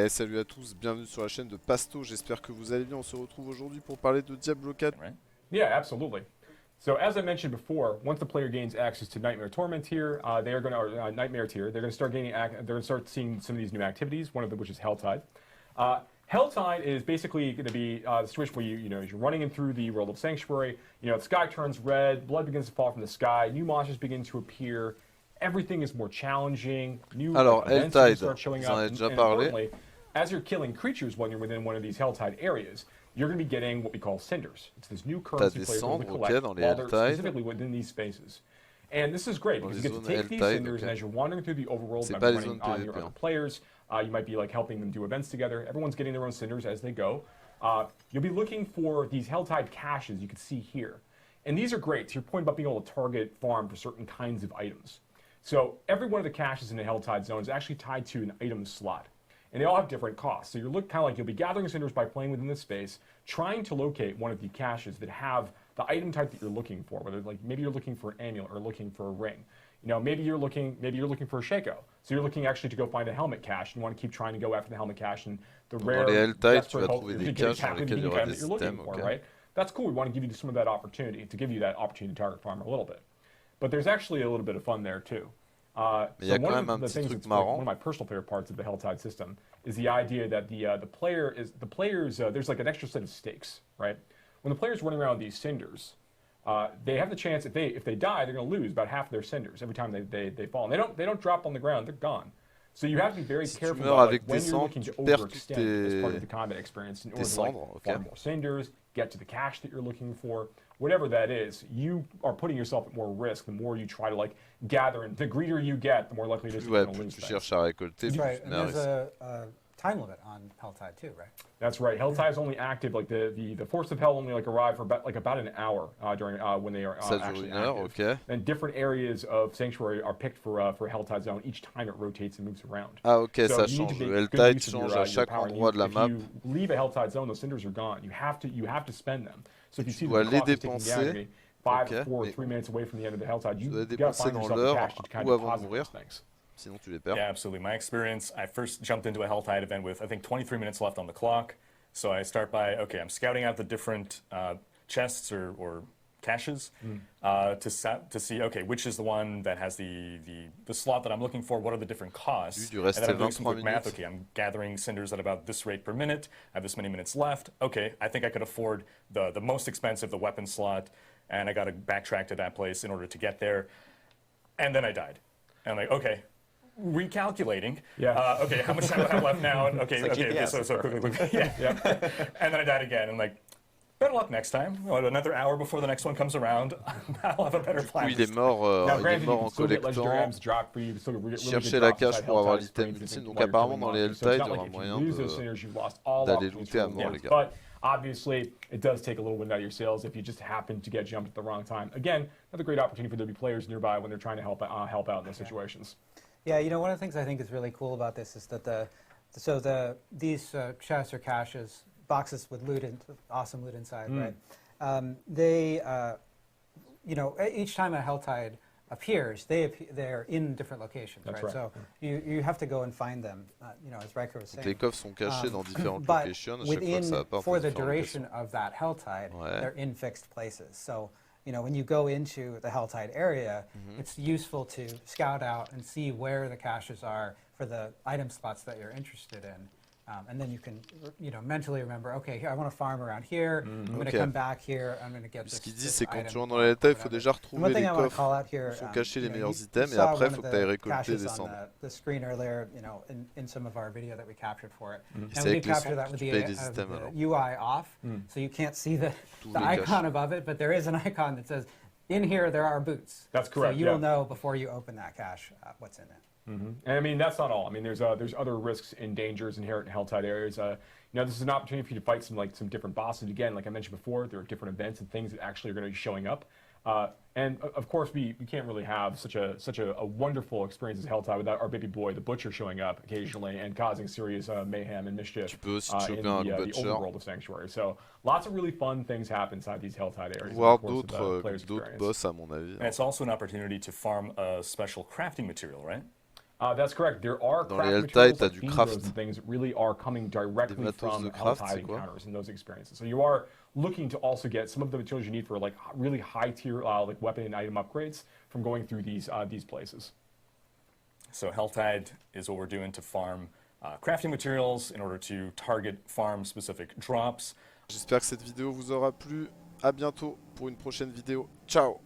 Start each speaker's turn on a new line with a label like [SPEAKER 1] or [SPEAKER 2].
[SPEAKER 1] Et salut à tous, bienvenue sur la chaîne de Pasto, j'espère que vous allez bien. On se retrouve aujourd'hui pour parler de Diablo 4.
[SPEAKER 2] Right? Yeah, absolutely. So as I mentioned before, once the player gains access to Nightmare Torment here, they are going to Nightmare tier. They're going to start gaining. They're going to start seeing some of these new activities. One of them, which is Helltide. Helltide is basically going to be the situation where you're running in through the world of Sanctuary. The sky turns red, blood begins to fall from the sky, new monsters begin to appear. Everything is more challenging. New events start showing up. And importantly, as you're killing creatures when you're within one of these Helltide areas, you're going to be getting what we call cinders. It's this new currency players are going to collect while they're specifically within these spaces. And this is great because you get to take these cinders, and as you're wandering through the overworld, by running on your other players, you might be like helping them do events together. Everyone's getting their own cinders as they go. You'll be looking for these Helltide caches you can see here. And these are great. To your point about being able to target farm for certain kinds of items. So every one of the caches in the Helltide zone is actually tied to an item slot. And they all have different costs. So you're kind of like you'll be gathering cinders by playing within this space, trying to locate one of the caches that have the item type that you're looking for. Whether like maybe you're looking for an amulet or looking for a ring. Maybe you're looking for a Shaco. So you're looking actually to go find a helmet cache and want to keep trying to go after the helmet cache and the rare desperate hope to get exactly the item that you're looking for, right? That's cool. We want to give you some of that opportunity to target farm a little bit. But there's actually a little bit of fun there too. So one of the things that's one of my personal favorite parts of the Helltide system is the idea that the players there's like an extra set of stakes, right? When the players running around these cinders, they have the chance if they die, they're going to lose about half of their cinders every time they fall. And they don't drop on the ground; they're gone. So you have to be very careful about when you're looking to overextend as part of the combat experience in order to farm more cinders, get to the cache that you're looking for. Whatever that is, you are putting yourself at more risk the more you try to gather, and the greedier you get, the more likely it is you're going to lose things.
[SPEAKER 3] That's right, and there's a time limit on Helltide too, right?
[SPEAKER 2] That's right. Helltide is only active, the Force of Hell only arrive for about an hour during when they are actually active.
[SPEAKER 1] Okay.
[SPEAKER 2] And different areas of Sanctuary are picked for Helltide Zone each time it rotates and moves around.
[SPEAKER 1] Ah ok,
[SPEAKER 2] so
[SPEAKER 1] ça change. Le Helltide change à chaque endroit de la map.
[SPEAKER 2] If you leave a Helltide Zone, those cinders are gone. You have to spend them. So if you see
[SPEAKER 1] the
[SPEAKER 2] clock is ticking down, 5, 4, 3 minutes away from the end of the Helltide, you got to find yourself a cache to kind of deposit those things.
[SPEAKER 1] Sinon tu les perds.
[SPEAKER 4] Yeah, absolutely. My experience, I first jumped into a Helltide event with, I think, 23 minutes left on the clock. So I start by, okay, I'm scouting out the different chests or caches to see, okay, which is the one that has the slot that I'm looking for, what are the different costs, and then I'm doing some quick math. Okay, I'm gathering cinders at about this rate per minute, I have this many minutes left. Okay, I think I could afford the most expensive, the weapon slot, and I got to backtrack to that place in order to get there. And then I died. And I'm like, okay, recalculating.
[SPEAKER 2] Yeah.
[SPEAKER 4] Okay, how much time do I have left now? And okay, so quickly. Yeah. And then I died again. And like, better luck next time. Another hour before the next one comes around, I'll have a better plan.
[SPEAKER 1] Il est mort en collectant. Chercher la cache pour avoir l'item ultime. Donc apparemment dans les Helltide, il y aura moyen d'aller looter à mort les gars.
[SPEAKER 2] But obviously, it does take a little wind out of your sails if you just happen to get jumped at the wrong time. Again, another great opportunity for there to be players nearby when they're trying to help out in those situations.
[SPEAKER 3] Yeah, one of the things I think is really cool about this is that these chests or caches, boxes with loot and awesome loot inside, right? They, each time a Helltide appears, they're in different locations, right? So you have to go and find them, as Riker was saying.
[SPEAKER 1] Les coffres sont cachés dans différentes locations.
[SPEAKER 3] But within, for the duration of that Helltide, they're in fixed places. So when you go into the Helltide area, it's useful to scout out and see where the caches are for the item slots that you're interested in. And then you can, mentally remember, okay, here, I want to farm around here, I'm going to come back here, I'm going to get this.
[SPEAKER 1] Ce qu'il dit, c'est quand tu rentres dans les Helltide, il faut déjà retrouver les coffres où sont cachés les meilleurs items, et après, il faut que tu ailles récolter des cendres.
[SPEAKER 3] The screen earlier, in some of our video that we captured for it.
[SPEAKER 1] And we captured that with the
[SPEAKER 3] UI off, so you can't see the icon above it, but there is an icon that says, in here there are boots.
[SPEAKER 2] That's correct.
[SPEAKER 3] So you will know before you open that cache what's in it.
[SPEAKER 2] And I mean, that's not all. I mean, there's other risks and dangers inherent in Helltide areas. This is an opportunity for you to fight some different bosses. Again, like I mentioned before, there are different events and things that actually are going to be showing up. And of course, we can't really have such a wonderful experience as Helltide without our baby boy, the Butcher, showing up occasionally and causing serious mayhem and mischief in the overworld of Sanctuary. So lots of really fun things happen inside these Helltide areas.
[SPEAKER 1] Voir d'autres boss, à mon avis.
[SPEAKER 4] And it's also an opportunity to farm a special crafting material, right?
[SPEAKER 2] That's correct. There are
[SPEAKER 1] Dans les
[SPEAKER 2] craft
[SPEAKER 1] Helltide,
[SPEAKER 2] materials
[SPEAKER 1] t'as
[SPEAKER 2] like
[SPEAKER 1] du
[SPEAKER 2] beam
[SPEAKER 1] craft.
[SPEAKER 2] drones and things that really are coming directly from Helltide encounters and those experiences. So you are looking to also get some of the materials you need for like really high tier like weapon and item upgrades from going through these places.
[SPEAKER 4] So Helltide is what we're doing to farm crafting materials in order to target farm specific drops.
[SPEAKER 1] J'espère que cette vidéo vous aura plu. À bientôt pour une prochaine vidéo. Ciao!